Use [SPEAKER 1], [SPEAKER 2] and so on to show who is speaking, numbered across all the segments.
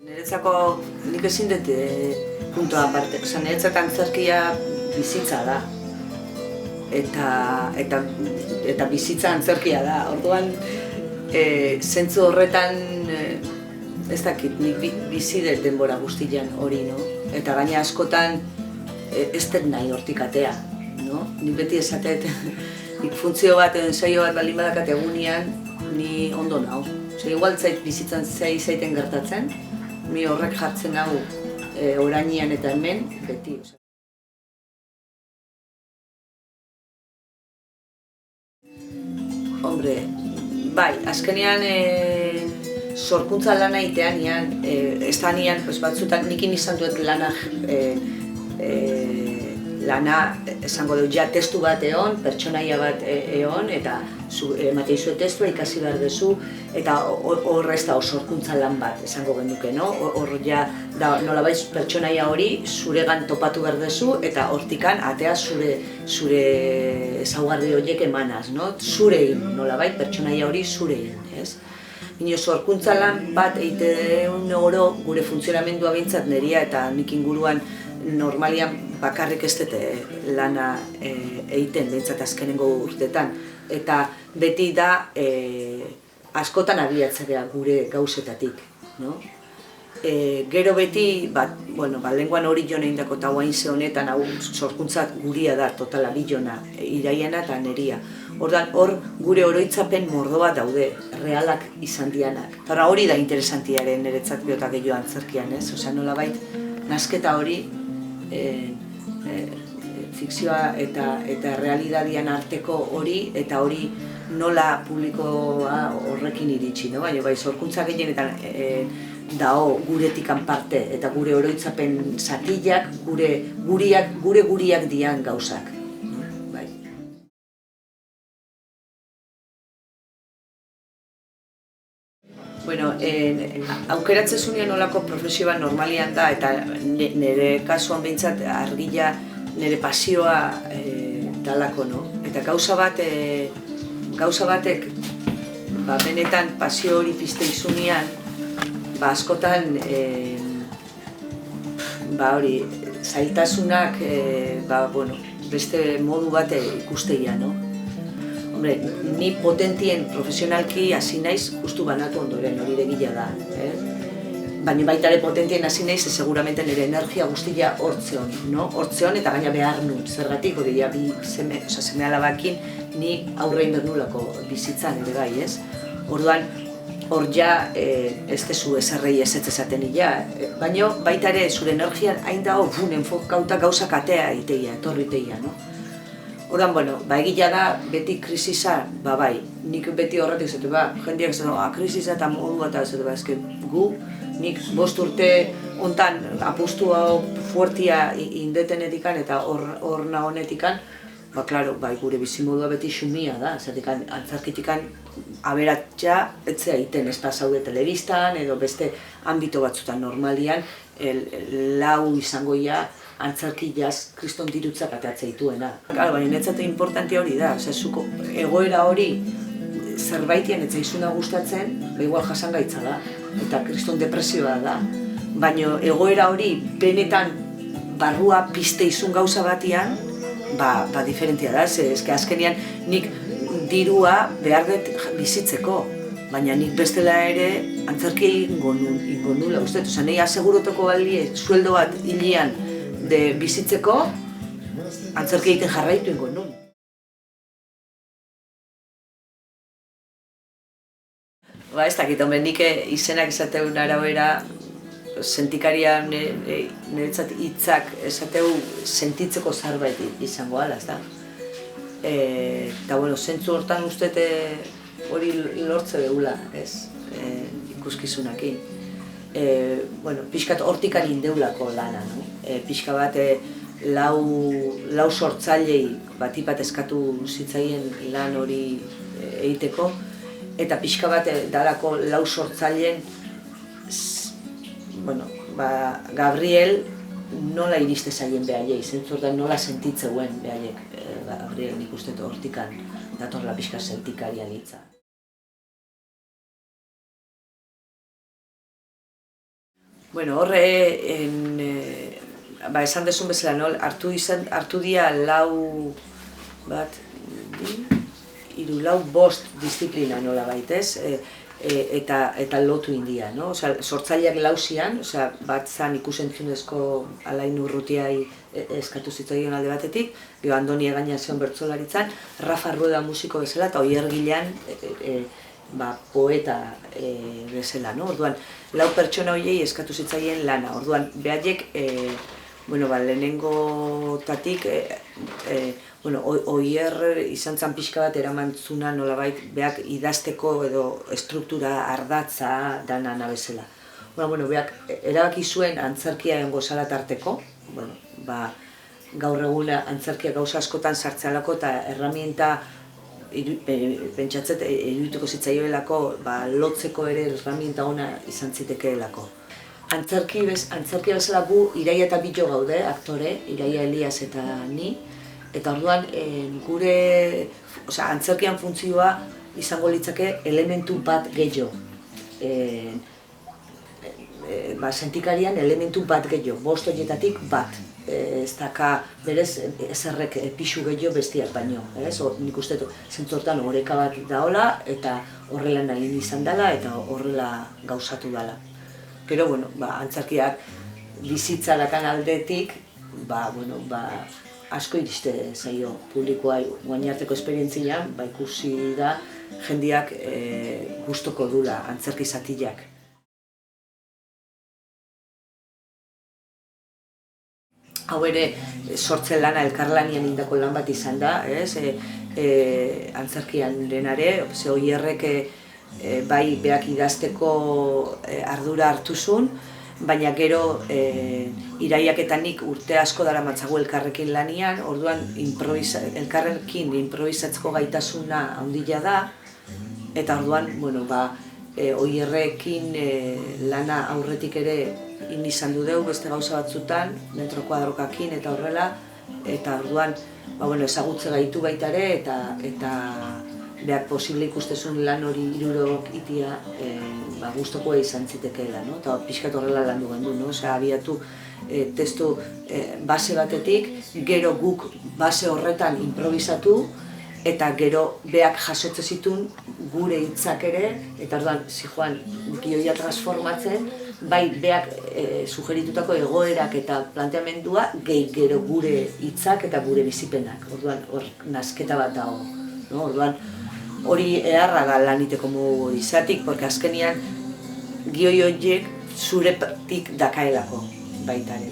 [SPEAKER 1] Niretzako nik ezin dut puntua aparte, niretzat antzerkia bizitza da. Eta bizitza antzerkia da. Orduan, zentzu horretan, ez dakit, nik bizi dut denbora guztian hori, no? Eta gaina askotan ez dut nahi hortik atea, no? Nik beti esatet, nik funtzio bat, ensaio bat baldin badakat egunean, ni ondo nau. Igual zait bizitzan zaiten gertatzen, ni horrek jartzen hau orainian eta hemen, beti. Hombre, bai, azkenean sorkuntza lana itean, ez da nian, batzutan nikin izan duet lana, esango dut, ja testu bat egon, pertsonaia bat egon, eta ematen zuen testua ikasi behar duzu, eta hor ez da sorkuntza lan bat, esango genuke, no? Hor ja, nolabait pertsonaia hori zuregan topatu behar duzu, eta hortikan atea zure ezaugarri horiek emanaz, no? Zurein, nolabait pertsonaia hori zurein, ez? Bino, sorkuntza lan bat egiten oro gure funtzionamendua bintzat neria eta nik inguruan normalian bakarrik ez dute lana egiten bintzat azkenengo urtetan. Eta beti da askotan abiatzea gure gauzetatik, no? Gero beti, lenguan hori jona indako eta guain ze honetan hau sorkuntzat guria da, totala bilona, iraiana eta neria. Hor gure oroitzapen mordo bat daude, realak izan dianak. Eta hori da interesantiaren niretzat biotak gehiago antzerkian, ez? Osea, nolabait, nasketa hori, fikzioa eta realidadian arteko hori, eta hori nola publikoa horrekin iritsi, no? Baina bai, sorkuntza gehienetan dao guretikan parte eta gure oroitzapen zatillak, gure guriak dian gauzak. Bai. Bueno, aukeratzezunean olako profesioa normalian da, eta nire kasuan behintzat argila nire pasioa dalako, no? Eta gauza batek benetan pasio hori pizte izunean, askotan zailtasunak beste modu bat ikusteia, no? Hombre, ni potentien profesionalki hasi naiz justu banatu ondoren, hori egila da. Baina baita ere potentien hasi naiz, seguramente nire energia guztia hortzeon, no? Hortzeon eta gaina behar nun, zergatik, hori ja bi seme alabakin ni aurrein bernulako bizitzan ere bai, ez? Orduan, hor ja ez dezu ezarrei ezetz esaten ila, baina baita ere zure energian hain dago enfokauta gauzak atea iteia, etorri iteia, no? Orduan, egila da, beti krisisa, bai, nik beti horretik zatu, jendeak zatu, krisisa eta modu bat zatu, gu, nik 5 urte hontan apustu hau fuertia indetenetikan eta horna honetikan, gure bizimodua beti xumia da, zatekan antzarkitikan aberatxa etzea iten, ez da zaude telebistan edo beste ambito batzutan normalian, lau izango ja antzarki jaz kriston dirutzak ateatzea dituena. Baina netzate importantia hori da, zuko egoera hori zerbaitian etzaizuna gustatzen, igual jasangaitza da, eta kriston depresioa da. Baina egoera hori benetan barrua pizte izun gauza batian, diferentia da, ezke azkenean nik dirua behar dut bizitzeko, baina nik bestela ere antzerkia ingo nula, uste, nahi asegurotoko balie, sueldo bat hilean de bizitzeko, antzerkia egiten jarraitu ingo nun. Ez dakit, nik izenak esateun arabera, sentikaria niretzat hitzak esateu sentitzeko zerbait izango ala, ez da? Eta, zentzu hortan uste hori lortze behula, ez, ikuskizunakin. Pixkat hortikan indeulako lana, no? Pixka bat lau sortzailei batipat eskatu zitzaien lan hori egiteko, eta pixka bat dalako lau sortzaileen Gabriel nola iriste zaien behaiei, zentzortan nola sentitzeuen behaiek, Gabriel nik uste hortikan datorla pixka sentikarian hitza. Bueno, esan dezun bezala, hartu dira bost disiplina nola baitez, eta lotu india, no? Sortzaileak lausian, bat zan ikusentzunezko Alain Urrutiai eskatu zitzaion alde batetik, gero Andoni Egaña zion bertsolaritzan, Rafa Rueda musiko bezala, eta Oier Gilean poeta bezala, no? Orduan, lau pertsona horiei eskatu zitzaien lana, orduan, behaiek, lehenengotatik, Oier izan zan pixka bat eramantzuna nolabait beak idazteko edo struktura ardatza dana nabezela. Beak erabaki zuen antzerkia egongo zala tarteko, gaur egun antzerkia gauza askotan sartzealako eta erramienta pentsatzet irudituko zitzaioelako lotzeko ere erramienta ona izan zitekeelako. Antzerkia bezala gu Iraia eta Bilo gaude, aktore, Iraia Elias eta ni, eta orduan gure antzerkian funtzioa izango litzake elementu bat gehiago. Sentikarian elementu bat gehiago, bost horietatik bat. Ez daka berez ezerrek pixu gehiago bestiak baino. Nik uste zentzortan oreka bat daola eta horrela nahi izan dela eta horrela gauzatu dela. Gero, antzerkiak bizitzarakan aldetik, asko iriste zaio publikoa guainarteko esperientzian, ikusi da jendeak gustoko dula antzerki zatiak. Hau ere sortzen lana elkarlanian indako lan bat izan da, antzerkian denare, Oierrek bai beak idazteko ardura hartu zuen, baina gero Iraiak eta nik urte asko daramatzagu elkarrekin lanian, orduan elkarrekin improvisatzeko gaitasuna handia da, eta orduan, Oierrekin lana aurretik ere izan du deu beste gauza batzutan, metro kuadrokakin eta horrela, eta orduan ezagutze gaitu baita ere, eta behar posible ikustezun lan hori irurok itia gustokoa izan zitekeela, eta pixkat horrela landu gendu, abiatu testu base batetik, gero guk base horretan improvisatu, eta gero beak jasotze zituen gure hitzak ere, eta orduan zijoan gioia transformatzen, bai beak sugeritutako egoerak eta planteamendua, gero gure hitzak eta gure bizipenak, orduan hor nasketa bat dago, orduan hori eharra da laniteko modu izatik, porque azkenian gioi horiek zuretik dakaelako baitaren.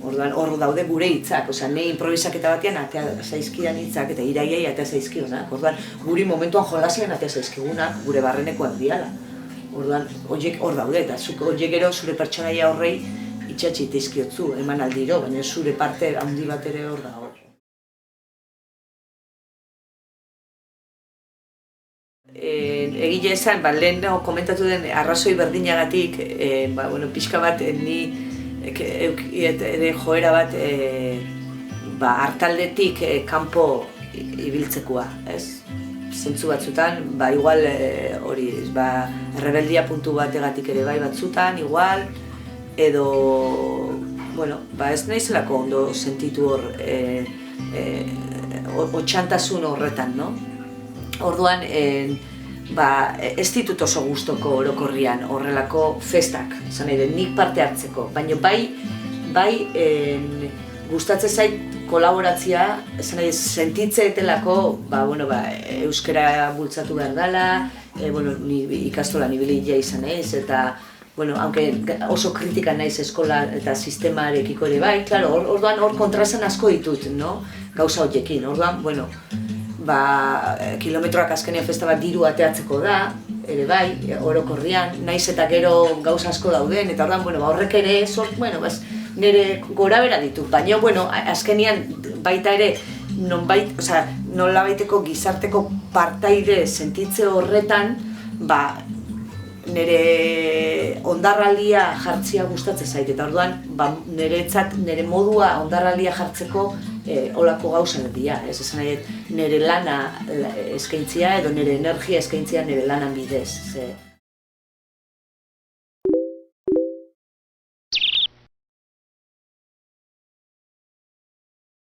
[SPEAKER 1] Orduan hor daude gure hitzak, nahi improvisaketa batean atea zaizkidan hitzak eta Iraiai atea zaizkigunak. Orduan guri momentuan jolasian atea zaizkigunak gure barrenekoak diala. Orduan horiek hor daude eta horiek gero zure pertsonaia horrei itxatxi teizkiotzu eman aldiro, baina zure parte handi bat ere hor dago. Egile esan, lehen komentatu den arrazoi berdinagatik, pixka bat ni ere joera bat hartaldetik kanpo ibiltzekoa, ez? Zentzu batzutan, igual hori, rebeldia puntu bategatik ere bai batzutan, igual, edo, ez nahizelako ondo sentitu hor, otxantasun horretan, no? Orduan, ez ditut oso gustoko orokorrian horrelako festak, esan nahi nik parte hartzeko, baina bai gustatzen zait kolaboratzea, esan nahi sentitzeetelako, euskara bultzatu behar dela, ikastolan ibililea izan naiz, eta oso kritika naiz eskola eta sistemarekiko ere bai, orduan hor kontrasan asko ditut, gauza horiekin, orduan, kilometroak azkenean festa bat diru ateatzeko da, ere bai, orokorrian, naiz eta gero gauza asko dauden, eta orduan, horrek ere, nire gora bera ditu, baina, azkenean baita ere, nolabaiteko gizarteko partaide sentitze horretan, nire ondarraldia jartzea gustatzen zait, eta orduan, nire modua ondarraldia jartzeko olako gauza dira, ez esan nahi, nire lana eskaintzia edo nire energia eskaintzia nire lanan bidez.